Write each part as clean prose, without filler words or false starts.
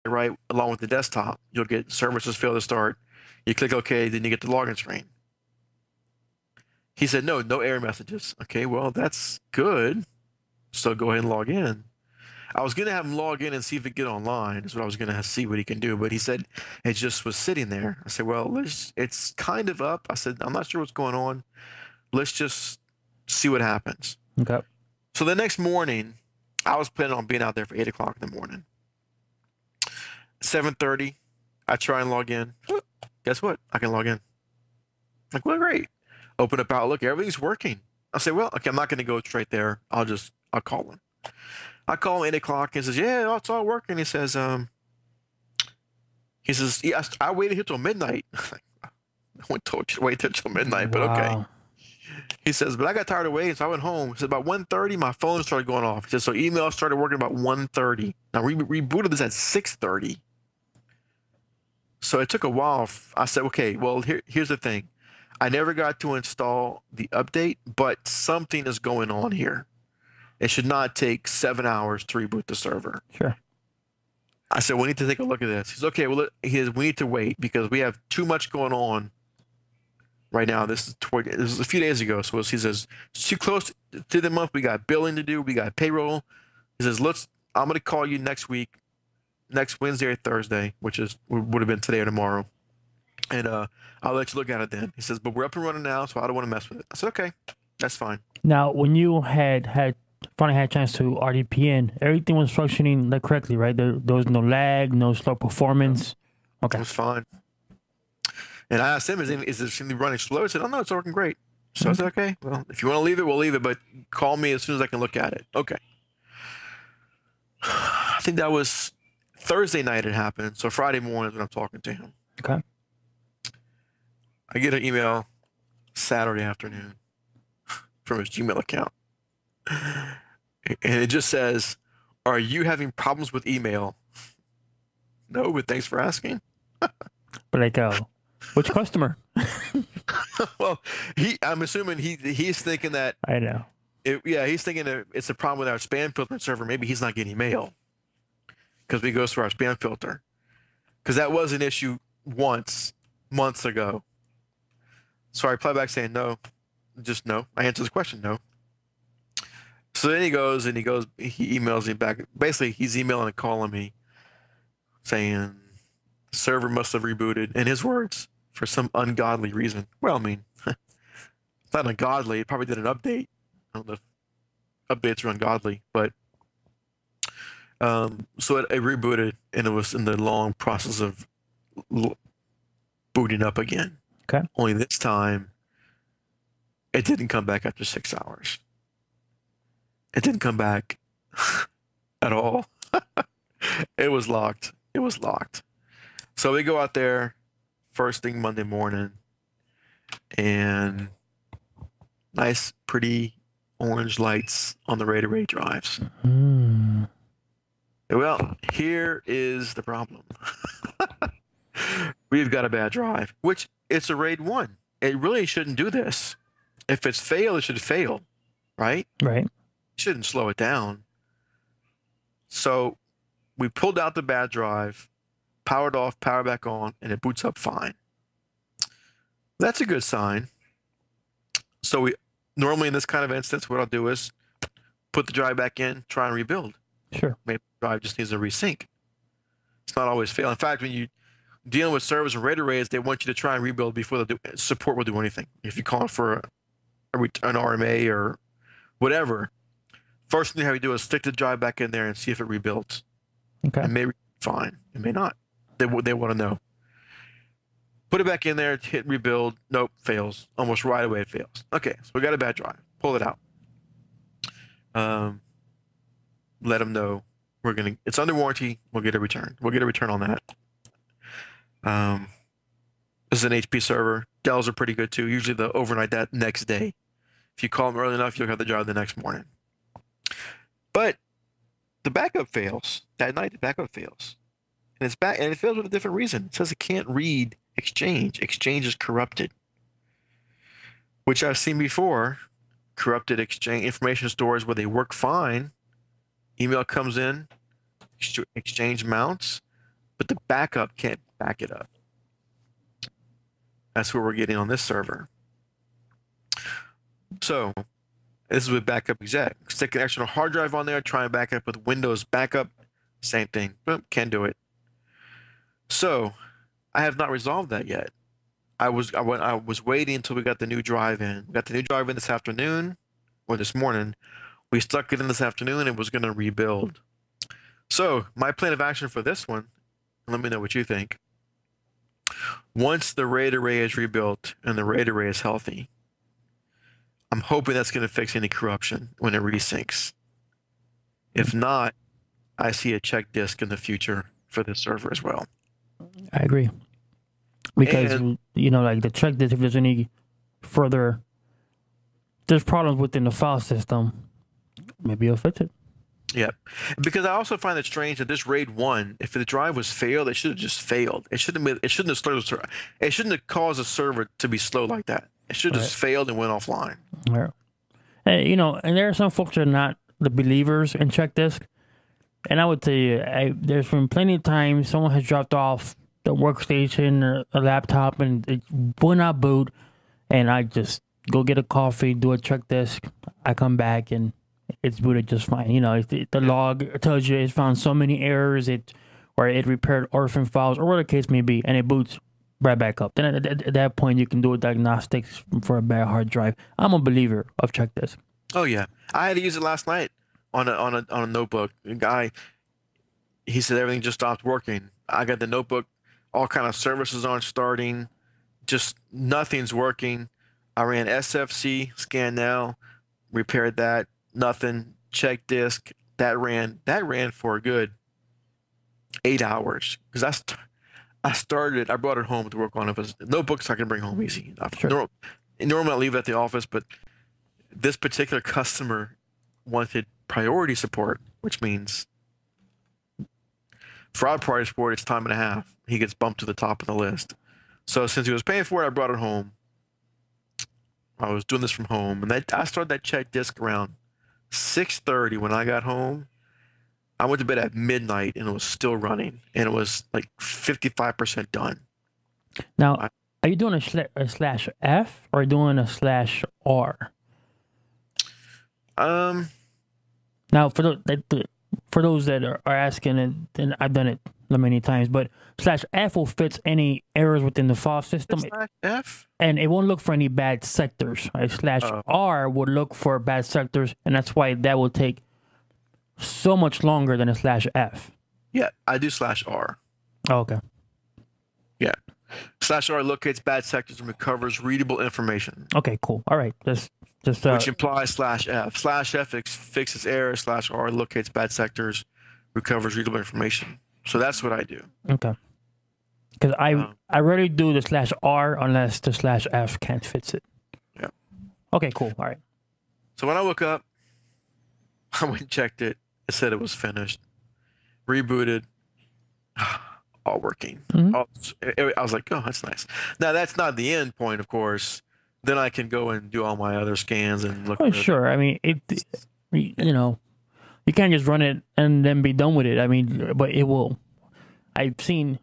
right along with the desktop. You'll get services failed to start. You click OK, then you get the login screen. He said, no, no error messages. Okay, well, that's good. So go ahead and log in. I was going to have him log in and see if he could get online. That's what I was going to see what he can do. But he said it just was sitting there. I said, well, it's kind of up. I said, I'm not sure what's going on. Let's just see what happens. Okay. So the next morning, I was planning on being out there for 8 o'clock in the morning. 7:30, I try and log in. Guess what? I can log in. Like, well, great. Open up Outlook. Everything's working. I say, well, okay, I'm not going to go straight there. I'll call him. I call him 8 o'clock and says, yeah, it's all working. He says, yeah, I waited here till midnight. I told you to wait till midnight, but okay. He says, but I got tired of waiting, so I went home. He said, about 1:30, my phone started going off. He said, so email started working about 1:30. Now, we rebooted this at 6:30. So it took a while. I said, okay, well, here's the thing. I never got to install the update, but something is going on here. It should not take 7 hours to reboot the server. Sure. I said, we need to take a look at this. He's okay. Well, we need to wait because we have too much going on right now. This is a few days ago. So he says, it's too close to the month. We got billing to do. We got payroll. He says, I'm going to call you next week, next Wednesday or Thursday, which would have been today or tomorrow. And I'll let you look at it then. He says, but we're up and running now, so I don't want to mess with it. I said, okay, that's fine. Now, when you finally had a chance to RDPN, everything was functioning correctly, right? There was no lag, no slow performance. Okay. It was fine. And I asked him, is it simply running slow? He said, oh, no, it's working great. So I said, okay, well, if you want to leave it, we'll leave it, but call me as soon as I can look at it. Okay. I think that was Thursday night it happened. So Friday morning is when I'm talking to him. Okay. I get an email Saturday afternoon from his Gmail account. And it just says, are you having problems with email? No, but thanks for asking. But which customer? Well, I'm assuming he's thinking that. I know. He's thinking that it's a problem with our spam filter server. Maybe he's not getting mail because we go through our spam filter. Because that was an issue months ago. So I reply back saying no, just no. I answer the question, no. So then he emails me back. Basically, he's emailing and calling me saying the server must have rebooted, in his words, for some ungodly reason. Well, I mean, it's not ungodly. It probably did an update. I don't know if updates are ungodly, but so it rebooted, and it was in the long process of booting up again. Okay. Only this time, it didn't come back after 6 hours. It didn't come back at all. It was locked. So we go out there first thing Monday morning, and nice, pretty orange lights on the RAID drives. Mm. Well, here is the problem. We've got a bad drive, which it's a RAID 1. It really shouldn't do this. If it's failed, it should fail, right? Right. Shouldn't slow it down. So we pulled out the bad drive, powered off, power back on, and it boots up fine. That's a good sign. So we normally in this kind of instance, what I'll do is put the drive back in, try and rebuild. Sure. Maybe the drive just needs a resync. It's not always fail. In fact, when you dealing with servers and RAID arrays, they want you to try and rebuild before support will do anything. If you call for an RMA or whatever, first thing you have to do is stick the drive back in there and see if it rebuilds. Okay. It may be fine. It may not. They want to know. Put it back in there, hit rebuild. Nope, fails. Almost right away it fails. Okay, so we got a bad drive. Pull it out. Let them know it's under warranty. We'll get a return. We'll get a return on that. This is an HP server. Dells are pretty good too. Usually the overnight that next day. If you call them early enough, you'll have the drive the next morning. But the backup fails. That night the backup fails. And it fails with a different reason. It says it can't read Exchange. Exchange is corrupted. Which I've seen before. Corrupted Exchange information stores where they work fine. Email comes in, Exchange mounts, but the backup can't back it up. That's what we're getting on this server. So this is with backup exec. Stick an external hard drive on there, try and back up with Windows backup. Same thing. Can't do it. So I have not resolved that yet. I was waiting until we got the new drive in. We got the new drive in this afternoon or this morning. We stuck it in this afternoon and was going to rebuild. So my plan of action for this one, let me know what you think. Once the RAID array is rebuilt and the RAID array is healthy, I'm hoping that's going to fix any corruption when it resyncs. If not, I see a check disk in the future for this server as well. I agree. Because, you know, like the check disk, if there's any further, there's problems within the file system, maybe you'll fix it. Yeah, because I also find it strange that this RAID 1, if the drive was failed, it should have just failed. It shouldn't have caused the server to be slow like that. It should have just failed and went offline. Right. And, you know, and there are some folks that are not the believers in check disk. And I would tell you, there's been plenty of times someone has dropped off the workstation or a laptop and it will not boot. And I just go get a coffee, do a check disk. I come back and it's booted just fine. You know, the log tells you it's found so many errors, or it repaired orphan files, or whatever the case may be, and it boots right back up. Then at that point, you can do a diagnostics for a bad hard drive. I'm a believer of check disk. Oh yeah, I had to use it last night on a notebook. The guy, he said everything just stopped working. I got the notebook, all kind of services aren't starting, just nothing's working. I ran SFC scan now, repaired that. Nothing. Check disk. That ran for a good 8 hours because I brought it home to work on it. It was notebooks I can bring home easy. Sure. Normally I leave it at the office, but this particular customer wanted priority support, which means fraud priority support, it's time and a half. He gets bumped to the top of the list. So since he was paying for it, I brought it home. I was doing this from home, and I started that check disk around 6:30 when I got home. I went to bed at midnight and it was still running, and it was like 55% done. Now, are you doing a /F or doing a /R? Now, for those that are asking, and I've done it many times, but /F will fix any errors within the file system. /F? And it won't look for any bad sectors. Right? /R would look for bad sectors, and that's why that will take so much longer than a /F. Yeah, I do /R. Oh, okay. Yeah. /R locates bad sectors and recovers readable information. Okay, cool. All right. Just which implies /F. /F fixes errors. /R locates bad sectors, recovers readable information. So that's what I do. Okay. Because I rarely do the /R unless the /F can't fix it. Yeah. Okay, cool. All right. So when I woke up, I went and checked it. It said it was finished. Rebooted. All working. Mm-hmm. I was like, oh, that's nice. Now, that's not the end point, of course. Then I can go and do all my other scans and look. Oh, sure. I mean, you know, you can't just run it and then be done with it. I mean, but it will. I've seen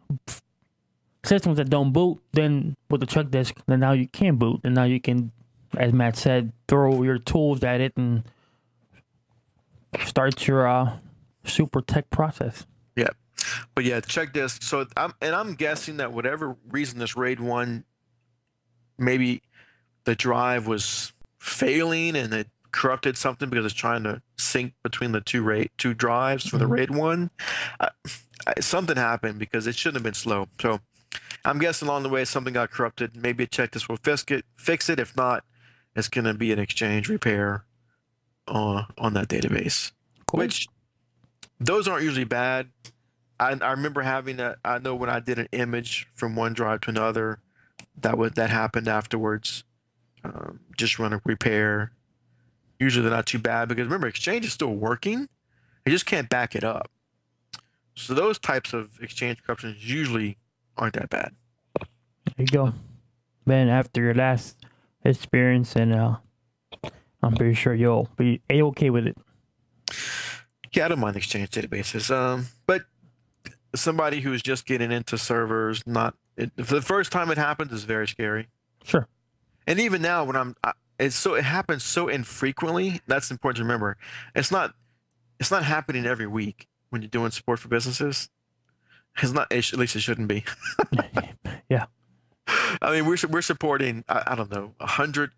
systems that don't boot, then with the check disk, then now you can boot, and now you can, as Matt said, throw your tools at it and start your super tech process. Yeah, but yeah, check disk. So I'm guessing that whatever reason this RAID 1, maybe the drive was failing and it corrupted something because it's trying to sync between the two drives for the RAID 1. Something happened because it shouldn't have been slow. So I'm guessing along the way something got corrupted. Maybe a check disk will fix it. If not, it's going to be an exchange repair on that database. Cool. Which those aren't usually bad. I remember having that. I know when I did an image from one drive to another, that happened afterwards. Just run a repair. Usually they're not too bad because remember, Exchange is still working. They just can't back it up. So those types of Exchange corruptions usually aren't that bad. There you go. Ben, after your last experience, and I'm pretty sure you'll be A-okay with it. Yeah, I don't mind Exchange databases. But somebody who's just getting into servers, not for the first time it happens is very scary. Sure. And even now, when it happens so infrequently. That's important to remember. It's not it's not happening every week when you're doing support for businesses. It's not. At least it shouldn't be. Yeah. I mean, we're supporting I don't know 100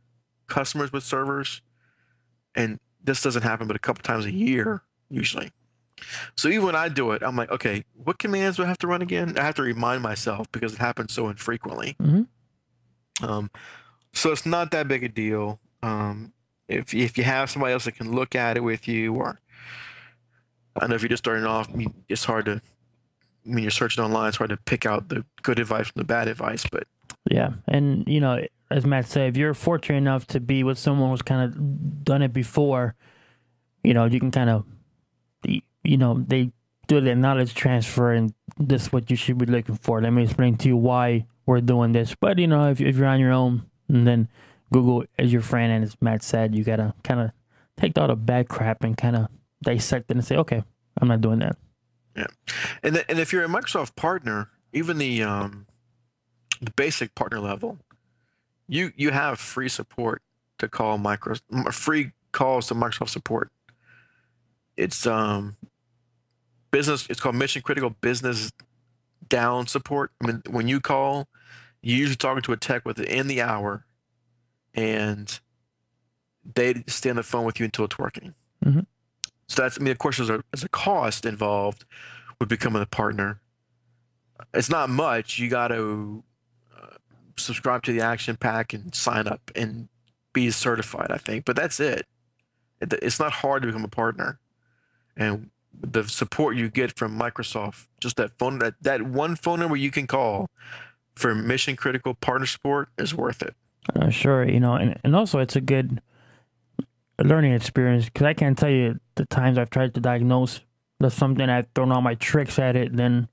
customers with servers, and this doesn't happen but a couple times a year usually. So even when I do it, I'm like, okay, what commands do I have to run again? I have to remind myself because it happens so infrequently. Hmm. So it's not that big a deal. If you have somebody else that can look at it with you, or I know if you're just starting off, I mean, it's hard to when you're searching online, it's hard to pick out the good advice from the bad advice. But Yeah, and as Matt said, if you're fortunate enough to be with someone who's kind of done it before, you can kind of, they do the knowledge transfer, and this is what you should be looking for. Let me explain to you why we're doing this. But if you're on your own, and then Google is your friend, and as Matt said, you gotta kind of take all the bad crap and kind of dissect it and say, okay, I'm not doing that. yeah, and if you're a Microsoft partner, even the basic partner level, you have free support to call free calls to Microsoft support. It's business. It's called mission critical business down support. I mean, when you call, you're usually talking to a tech within the hour, and they stay on the phone with you until it's working. Hmm. So that's, I mean, of course, there's a cost involved with becoming a partner. It's not much. You got to subscribe to the action pack and sign up and be certified, I think. But that's it. It's not hard to become a partner. And the support you get from Microsoft, just that one phone number you can call for mission critical partner support is worth it. Sure, and also it's a good learning experience, because I can't tell you the times I've tried to diagnose something, I've thrown all my tricks at it, then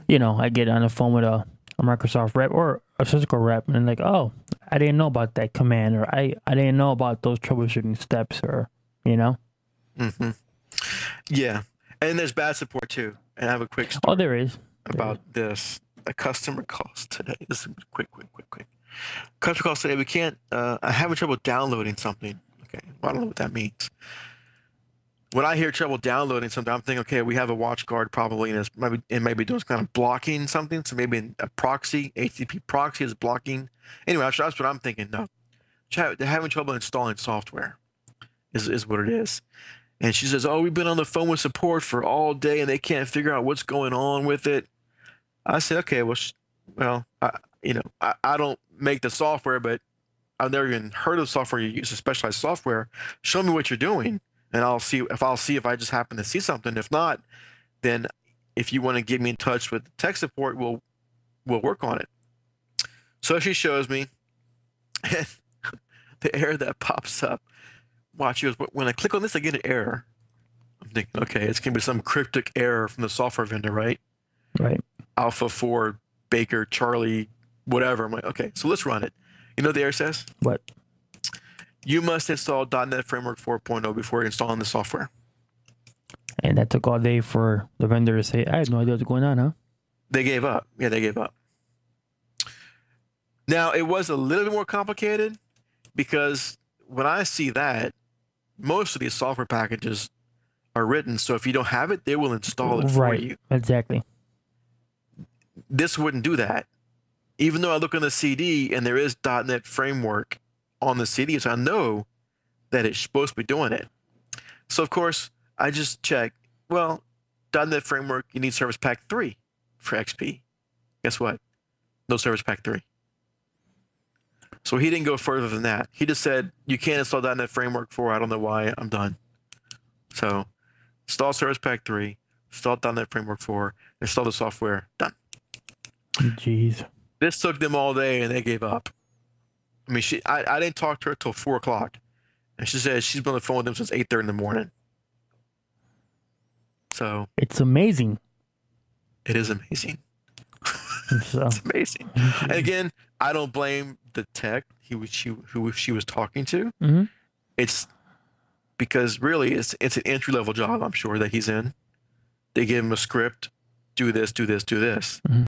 I get on the phone with a Microsoft rep or a Cisco rep, and like, oh, I didn't know about that command, or I didn't know about those troubleshooting steps, or Mm-hmm. Yeah, and there's bad support too. And I have a quick story Oh, there is. about this. A customer calls today. This is quick. Customer calls today. We can't. I'm having trouble downloading something. Okay, well, I don't know what that means. When I hear trouble downloading something, I'm thinking, okay, we have a WatchGuard probably, and it may be doing some kind of blocking something. So maybe a proxy, HTTP proxy is blocking. Anyway, that's what I'm thinking. No, they're having trouble installing software. Is what it is. And she says, oh, we've been on the phone with support for all day, and they can't figure out what's going on with it. I said, okay, well, I don't make the software, but I've never even heard of software you use, a specialized software. Show me what you're doing, and I'll see if I just happen to see something. If not, then if you want to get me in touch with tech support, we'll work on it. So she shows me, and the error that pops up. Watch, when I click on this, I get an error. I'm thinking, okay, it's gonna be some cryptic error from the software vendor, right? Right. Alpha 4, Baker, Charlie, whatever. I'm like, okay, so let's run it. You know what the error says? What? You must install .NET Framework 4.0 before installing the software. And that took all day for the vendor to say, I have no idea what's going on, huh? They gave up. Yeah, they gave up. Now, it was a little bit more complicated because when I see that, most of these software packages are written so if you don't have it, they will install it for you. Exactly. This wouldn't do that. Even though I look on the CD and there is .NET Framework on the CD, so I know that it's supposed to be doing it. So, of course, I just check, well, .NET Framework, you need Service Pack 3 for XP. Guess what? No Service Pack 3. So he didn't go further than that. He just said, you can't install .NET Framework 4. I don't know why. I'm done. So install Service Pack 3, install .NET Framework 4, install the software, done. Jeez. This took them all day, and they gave up. I mean, I didn't talk to her till 4 o'clock. And she said she's been on the phone with them since 8:30 in the morning. So it's amazing. It is amazing. So. It's amazing. And again, I don't blame the tech who she was talking to. Mm-hmm. It's because really it's an entry level job, I'm sure, that he's in. They give him a script do this, do this, do this.